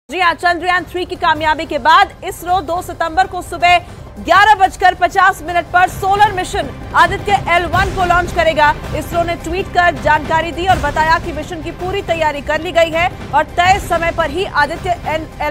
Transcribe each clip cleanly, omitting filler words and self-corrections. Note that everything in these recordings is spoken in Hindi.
जी हाँ, चंद्रयान 3 की कामयाबी के बाद इसरो 2 सितंबर को सुबह 11:50 पर सोलर मिशन आदित्य L1 को लॉन्च करेगा। इसरो ने ट्वीट कर जानकारी दी और बताया कि मिशन की पूरी तैयारी कर ली गई है और तय समय पर ही आदित्य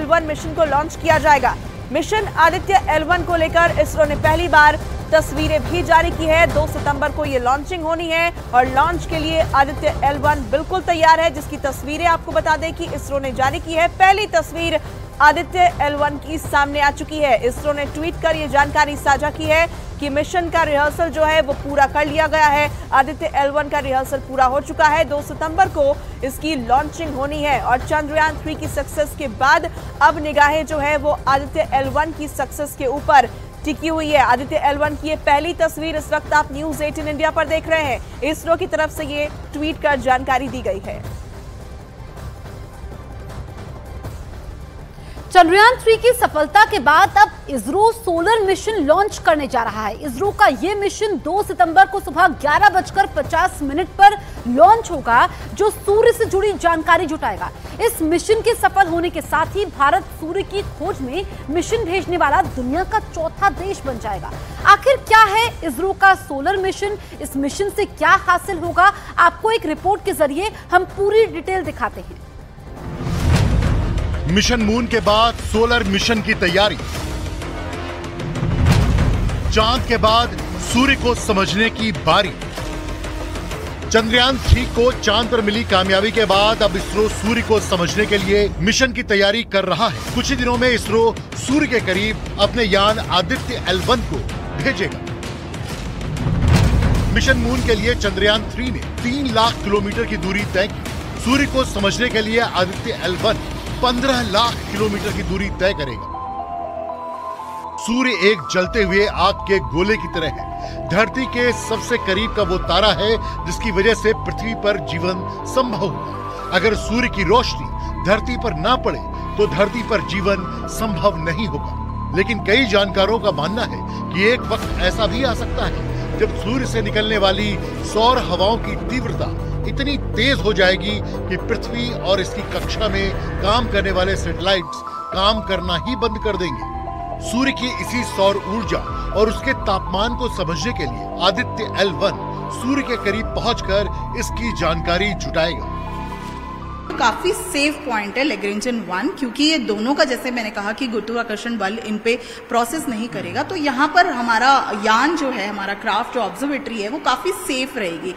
L1 मिशन को लॉन्च किया जाएगा। मिशन आदित्य L1 को लेकर इसरो ने पहली बार तस्वीरें भी जारी की है। 2 सितंबर को ये लॉन्चिंग होनी है और लॉन्च के लिए आदित्य L1 बिल्कुल तैयार है, जिसकी तस्वीरें आपको बता दें कि इसरो ने जारी की है। पहली तस्वीर आदित्य L1 की सामने आ चुकी है। इसरो ने ट्वीट कर ये जानकारी साझा की है कि मिशन का रिहर्सल जो है वो पूरा कर लिया गया है। आदित्य L1 का रिहर्सल पूरा हो चुका है। 2 सितंबर को इसकी लॉन्चिंग होनी है और चंद्रयान 3 की सक्सेस के बाद अब निगाहें जो है वो आदित्य L1 की सक्सेस के ऊपर टिकी हुई है। आदित्य L1 की ये पहली तस्वीर इस वक्त आप न्यूज़ 18 इंडिया पर देख रहे हैं। इसरो की तरफ से ये ट्वीट कर जानकारी दी गई है। चंद्रयान 3 की सफलता के बाद अब इसरो सोलर मिशन लॉन्च करने जा रहा है। इसरो का यह मिशन 2 सितंबर को सुबह 11:50 पर लॉन्च होगा, जो सूर्य से जुड़ी जानकारी जुटाएगा। इस मिशन के सफल होने के साथ ही भारत सूर्य की खोज में मिशन भेजने वाला दुनिया का चौथा देश बन जाएगा। आखिर क्या है इसरो का सोलर मिशन, इस मिशन से क्या हासिल होगा, आपको एक रिपोर्ट के जरिए हम पूरी डिटेल दिखाते हैं। मिशन मून के बाद सोलर मिशन की तैयारी, चांद के बाद सूर्य को समझने की बारी। चंद्रयान 3 को चांद पर मिली कामयाबी के बाद अब इसरो सूर्य को समझने के लिए मिशन की तैयारी कर रहा है। कुछ ही दिनों में इसरो सूर्य के करीब अपने यान आदित्य L1 को भेजेगा। मिशन मून के लिए चंद्रयान 3 ने 3 लाख किलोमीटर की दूरी तय की। सूर्य को समझने के लिए आदित्य L1 15 लाख किलोमीटर की दूरी तय करेगा। सूर्य एक जलते हुए आग के गोले की तरह है। धरती के सबसे करीब का वो तारा है जिसकी वजह से पृथ्वी पर जीवन संभव हुआ। अगर सूर्य की रोशनी धरती पर ना पड़े तो धरती पर जीवन संभव नहीं होगा। लेकिन कई जानकारों का मानना है कि एक वक्त ऐसा भी आ सकता है जब सूर्य से निकलने वाली सौर हवाओं की तीव्रता इतनी तेज हो जाएगी कि पृथ्वी और इसकी कक्षा में काम करने वाले सैटेलाइट्स काम करना ही बंद कर देंगे। सूर्य की इसी सौर ऊर्जा और उसके तापमान को समझने के लिए आदित्य L1 सूर्य के करीब पहुंचकर इसकी जानकारी जुटाएगा। काफी सेफ पॉइंट है लैग्रेंजियन 1, क्योंकि ये दोनों का, जैसे मैंने कहा कि गुरुत्वाकर्षण बल इन पे प्रोसेस नहीं करेगा, तो यहाँ पर हमारा यान जो है, हमारा क्राफ्ट जो ऑब्जर्वेटरी है, वो काफी सेफ रहेगी।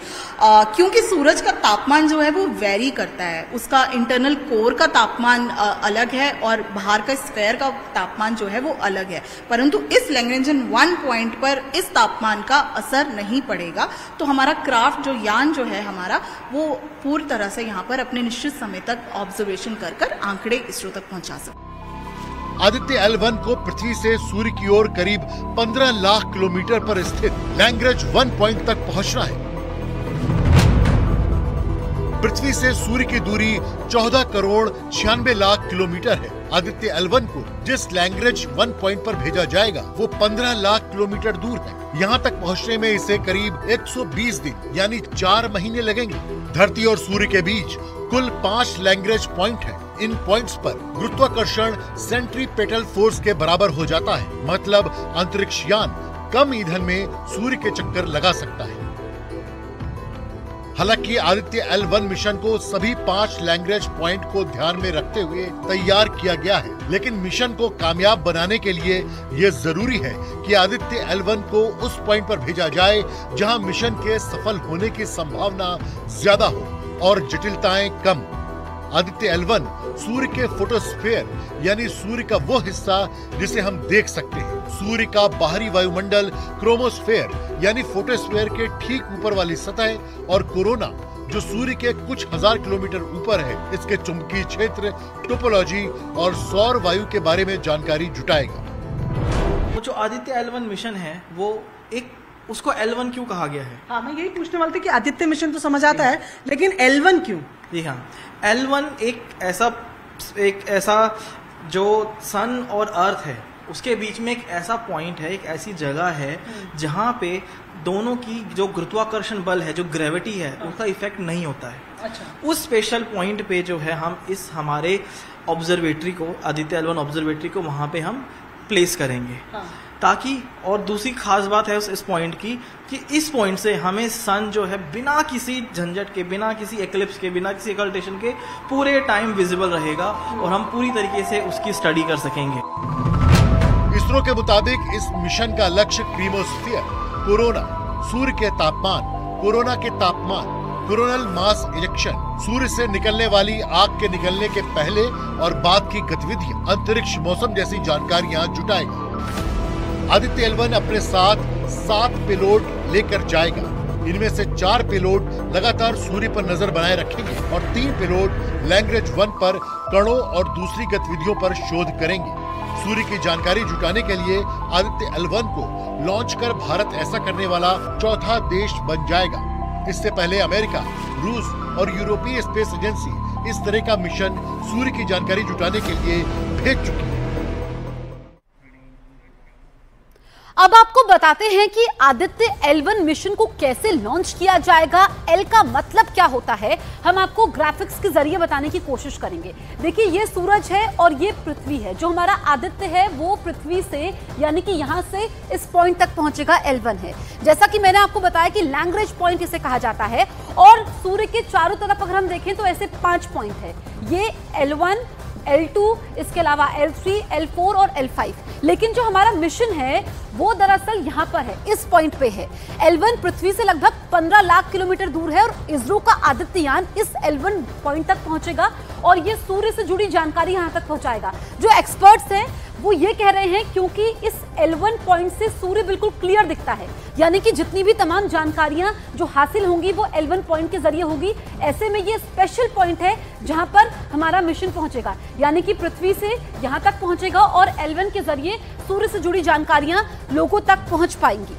क्योंकि सूरज का तापमान जो है वो वेरी करता है। उसका इंटरनल कोर का तापमान अलग है और बाहर का स्फीयर का तापमान जो है वो अलग है, परंतु इस लैग्रेंजियन 1 पॉइंट पर इस तापमान का असर नहीं पड़ेगा। तो हमारा क्राफ्ट जो यान जो है हमारा, वो पूरी तरह से यहाँ पर अपने निश्चित समय तक ऑब्जर्वेशन कर आंकड़े इसरो तक पहुंचा सकते। आदित्य L1 को पृथ्वी से सूर्य की ओर करीब 15 लाख किलोमीटर पर स्थित लैग्रेंज 1 पॉइंट तक पहुंचना है। पृथ्वी से सूर्य की दूरी 14 करोड़ 96 लाख किलोमीटर है। आदित्य L1 को जिस लैग्रेंज 1 पॉइंट पर भेजा जाएगा वो 15 लाख किलोमीटर दूर है। यहाँ तक पहुँचने में इसे करीब 120 दिन यानी 4 महीने लगेंगे। धरती और सूर्य के बीच कुल 5 लैग्रेंज पॉइंट हैं। इन पॉइंट्स पर गुरुत्वाकर्षण सेंट्रीपेटल फोर्स के बराबर हो जाता है, मतलब अंतरिक्ष यान कम ईंधन में सूर्य के चक्कर लगा सकता है। हालांकि आदित्य L1 मिशन को सभी 5 लैग्रेंज पॉइंट को ध्यान में रखते हुए तैयार किया गया है, लेकिन मिशन को कामयाब बनाने के लिए ये जरूरी है कि आदित्य L1 को उस पॉइंट पर भेजा जाए जहां मिशन के सफल होने की संभावना ज्यादा हो और जटिलताएं कम। आदित्य L1 सूर्य के फोटोस्फीयर यानी सूर्य का वो हिस्सा जिसे हम देख सकते हैं, सूर्य का बाहरी वायुमंडल क्रोमोस्फीयर यानी फोटोस्फीयर के ठीक ऊपर वाली सतह, और कोरोना जो सूर्य के कुछ हजार किलोमीटर ऊपर है, इसके चुंबकीय क्षेत्र, टोपोलॉजी और सौर वायु के बारे में जानकारी जुटाएगा। वो जो आदित्य L1 मिशन है वो उसको L1 क्यों कहा गया है? हाँ, मैं यही पूछने वाली थी कि आदित्य मिशन तो समझ आता है, लेकिन L1 क्यों? जी हाँ, L1 एक ऐसा जो सन और अर्थ है उसके बीच में एक ऐसा पॉइंट है, एक ऐसी जगह है जहाँ पे दोनों की जो गुरुत्वाकर्षण बल है, जो ग्रेविटी है, उसका इफेक्ट नहीं होता है। अच्छा। उस स्पेशल पॉइंट पे जो है हम इस हमारे ऑब्जर्वेटरी को, आदित्य L1 ऑब्जर्वेटरी को वहाँ पे हम प्लेस करेंगे। ताकि, और दूसरी खास बात है इस पॉइंट की कि इस पॉइंट से हमें सन जो है बिना किसी झंझट के, बिना किसी एक्लिप्स के, बिना किसी एक्लटेशन के पूरे टाइम विजिबल रहेगा और हम पूरी तरीके से उसकी स्टडी कर सकेंगे। इसरो के मुताबिक इस मिशन का लक्ष्य क्रीमोस्फीयर, कोरोना, सूर्य के तापमान, कोरोना के तापमान, कोरोनल मास इजेक्शन, सूर्य से निकलने वाली आग के निकलने के पहले और बाद की गतिविधियां, अंतरिक्ष मौसम जैसी जानकारियां जुटाएगा। आदित्य L1 अपने साथ 7 पेलोड लेकर जाएगा। इनमें से 4 पेलोड लगातार सूर्य पर नजर बनाए रखेंगे और 3 पेलोड लैग्रेंज 1 पर कणों और दूसरी गतिविधियों पर शोध करेंगे। सूर्य की जानकारी जुटाने के लिए आदित्य L1 को लॉन्च कर भारत ऐसा करने वाला चौथा देश बन जाएगा। इससे पहले अमेरिका, रूस और यूरोपीय स्पेस एजेंसी इस तरह का मिशन सूर्य की जानकारी जुटाने के लिए भेज चुकी है। अब आपको बताते हैं कि आदित्य L1 मिशन को कैसे लॉन्च किया जाएगा, L का मतलब क्या होता है, हम आपको ग्राफिक्स के जरिए बताने की कोशिश करेंगे। देखिए, ये सूरज है और ये पृथ्वी है। जो हमारा आदित्य है वो पृथ्वी से, यानी कि यहां से इस पॉइंट तक पहुंचेगा, L1 है। जैसा कि मैंने आपको बताया कि लैग्रेंज पॉइंट इसे कहा जाता है और सूर्य के चारों तरफ अगर हम देखें तो ऐसे 5 पॉइंट है। ये L1, L2, इसके अलावा L3, L4 और L5। लेकिन जो हमारा मिशन है वो दरअसल यहाँ पर है, इस पॉइंट पे है। L1 पृथ्वी से लगभग 15 लाख किलोमीटर दूर है और इसरो का आदित्ययान इस L1 पॉइंट तक पहुंचेगा और ये सूर्य से जुड़ी जानकारी यहाँ तक पहुंचाएगा। जो एक्सपर्ट्स हैं वो ये कह रहे हैं क्योंकि इस L1 पॉइंट से सूर्य बिल्कुल क्लियर दिखता है, यानी कि जितनी भी तमाम जानकारियां जो हासिल होंगी वो L1 पॉइंट के जरिए होगी। ऐसे में ये स्पेशल पॉइंट है जहां पर हमारा मिशन पहुंचेगा, यानी कि पृथ्वी से यहां तक पहुंचेगा और L1 के जरिए सूर्य से जुड़ी जानकारियां लोगों तक पहुंच पाएंगी।